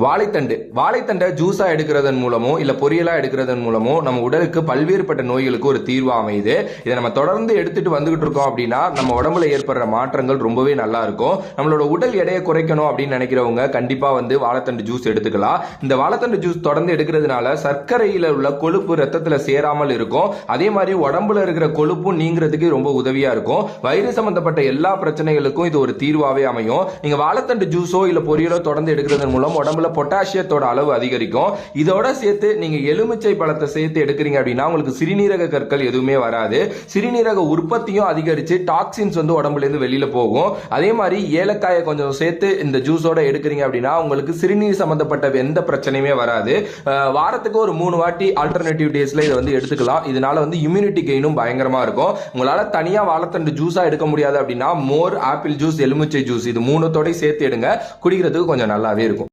வாழைத்தண்டை ஜூஸா எடுக்கிறதன் மூலமோ இல்ல பொரியலா எடுக்கிறதன் மூலமோ நம்ம உடலுக்கு பல்வேறுபட்ட நோய்களுக்கு ஒரு தீர்வா அமையுது. இதை நம்ம தொடர்ந்து எடுத்துட்டு வந்துகிட்டு இருக்கோம் அப்படின்னா நம்ம உடம்புல ஏற்படுற மாற்றங்கள் ரொம்பவே நல்லா இருக்கும். நம்மளோட உடல் எடையை குறைக்கணும் அப்படின்னு நினைக்கிறவங்க கண்டிப்பா வாழைத்தண்டு ஜூஸ் எடுத்துக்கலாம். இந்த வாழைத்தண்டு ஜூஸ் தொடர்ந்து எடுக்கிறதுனால சர்க்கரையில உள்ள கொழுப்பு ரத்தத்துல சேராமல் இருக்கும். அதே மாதிரி உடம்புல இருக்கிற கொழுப்பும் நீங்கிறதுக்கு ரொம்ப உதவியா இருக்கும். வயிறு சம்பந்தப்பட்ட எல்லா பிரச்சனைகளுக்கும் இது ஒரு தீர்வாவே அமையும். நீங்க வாழைத்தண்டு ஜூஸோ இல்ல பொரியலோ தொடர்ந்து எடுக்கிறதன் மூலம் உடம்புல பொட்டாசியத்தோட அளவு அதிகரிக்கும். இதோட சேர்த்து நீங்க எலுமிச்சை பழத்தை சேர்த்து எடுக்கிறீங்க அப்படின்னா உங்களுக்கு சிறுநீரக கற்கள் எதுவுமே வராது. சிறுநீரக உற்பத்தியும் அதிகரிச்சு டாக்ஸின்ஸ் உடம்புல இருந்து வெளியில போகும். அதே மாதிரி ஏலக்காயை கொஞ்சம் சேர்த்து இந்த ஜூஸோட எடுக்கிறீங்க அப்படின்னா உங்களுக்கு சிறுநீர் சம்பந்தப்பட்ட எந்த பிரச்சனையுமே வராது. வாரத்துக்கு ஒரு 3 வாட்டி ஆல்டர்னேட்டிவ் டேஸ்ல இதை எடுத்துக்கலாம். இதனால இம்யூனிட்டி கெயினும் பயங்கரமா இருக்கும். உங்களால தனியா வாழைத்தண்டு ஜூஸா எடுக்க முடியாது அப்படின்னா மோர், ஆப்பிள் ஜூஸ், எலுமிச்சை ஜூஸ் இது 3தோட சேர்த்து எடுங்க. குடிக்கிறதுக்கு கொஞ்சம் நல்லாவே இருக்கும்.